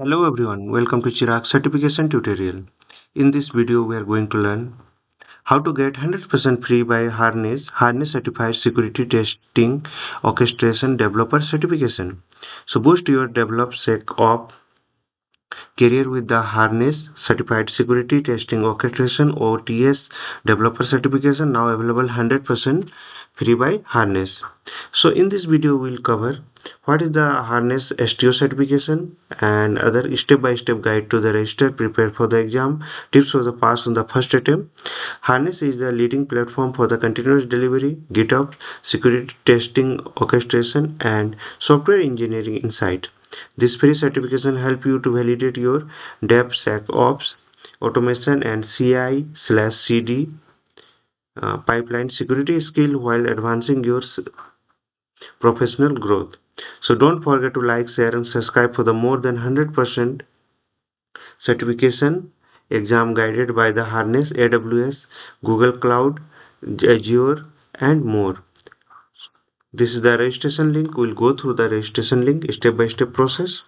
Hello everyone, welcome to Chirag certification tutorial. In this video we are going to learn how to get 100% free by Harness certified security testing orchestration developer certification. So boost your DevSecOps career with the Harness certified security testing orchestration OTS developer certification, now available 100% free by Harness. So in this video we'll cover what is the Harness STO certification and other step-by-step guide to the register, prepare for the exam, tips for the pass on the first attempt. Harness is the leading platform for the continuous delivery, GitOps, security testing, orchestration, and software engineering insight. This free certification help you to validate your DevSecOps, automation, and CI/CD pipeline security skill while advancing your professional growth. So don't forget to like, share, and subscribe for the more than 100% certification exam guided by the Harness, AWS, Google Cloud, Azure, and more. This is the registration link. We'll go through the registration link step by step process.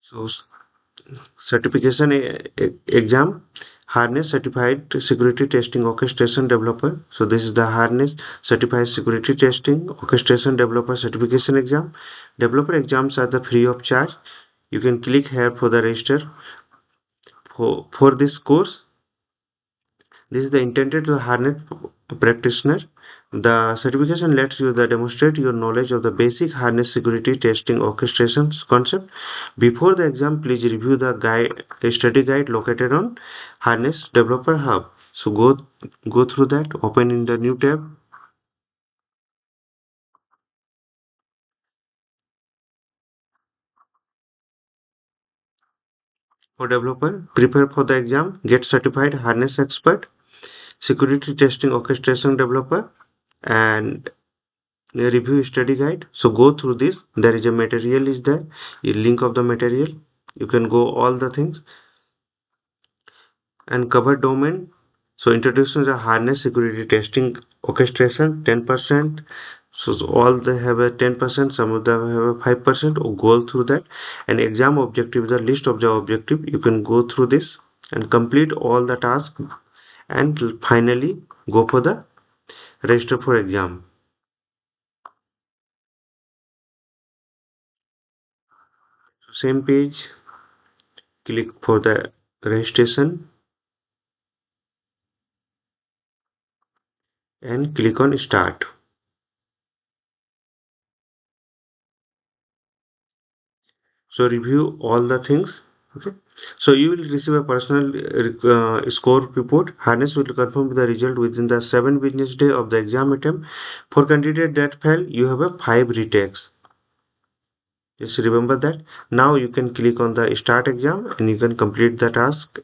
So certification exam, Harness certified security testing orchestration developer. So this is the Harness certified security testing orchestration developer certification exam. Developer exams are the free of charge. You can click here for the register for this course. This is the intended to Harness practitioner. The certification lets you demonstrate your knowledge of the basic Harness security testing orchestration concept. Before the exam, please review the study guide located on Harness Developer Hub. So go through that. Open in the new tab. For developer, prepare for the exam. Get certified Harness expert, security testing orchestration developer, and a review study guide. So go through this. There is a material is there, a link of the material. You can go all the things. And cover domain. So introduction the Harness security testing orchestration 10%. So all they have a 10%, some of them have a 5%. Or go through that. And exam objective, the list of the objective. You can go through this and complete all the tasks. And finally go for the register for exam. Same page, click for the registration and click on start. So review all the things. Okay, so you will receive a personal score report. Harness will confirm the result within the 7 business day of the exam attempt. For candidate that fail, you have a 5 retakes. Just remember that. Now you can click on the start exam and you can complete the task.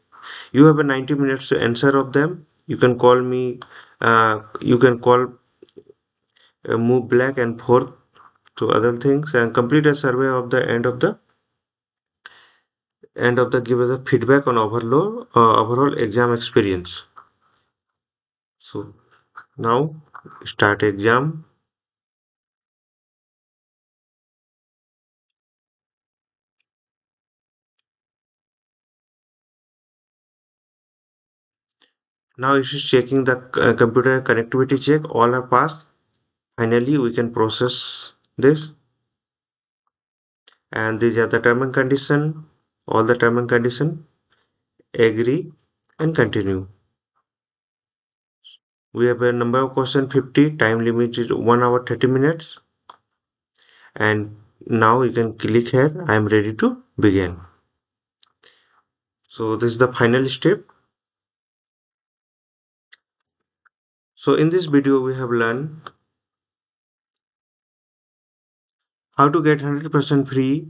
You have a 90 minutes to answer of them. You can call me. You can call move back and forth to other things and complete a survey of the give us a feedback on overall exam experience. So now start exam. Now it is checking the computer connectivity check. All are passed. Finally we can process this, and these are the term and condition. All the term and condition, agree and continue. We have a number of question 50. Time limit is 1 hour 30 minutes. And now you can click here. I am ready to begin. So this is the final step. So in this video we have learned how to get 100% free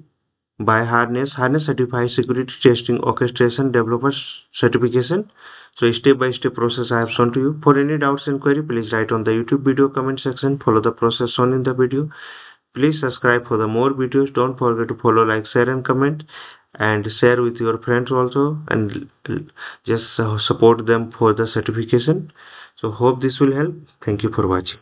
by Harness certified security testing orchestration developers certification. So step by step process I have shown to you. For any doubts and query, please write on the YouTube video comment section. Follow the process shown in the video. Please subscribe for the more videos. Don't forget to follow, like, share and comment. and share with your friends also, and just support them for the certification. So hope this will help. Thank you for watching.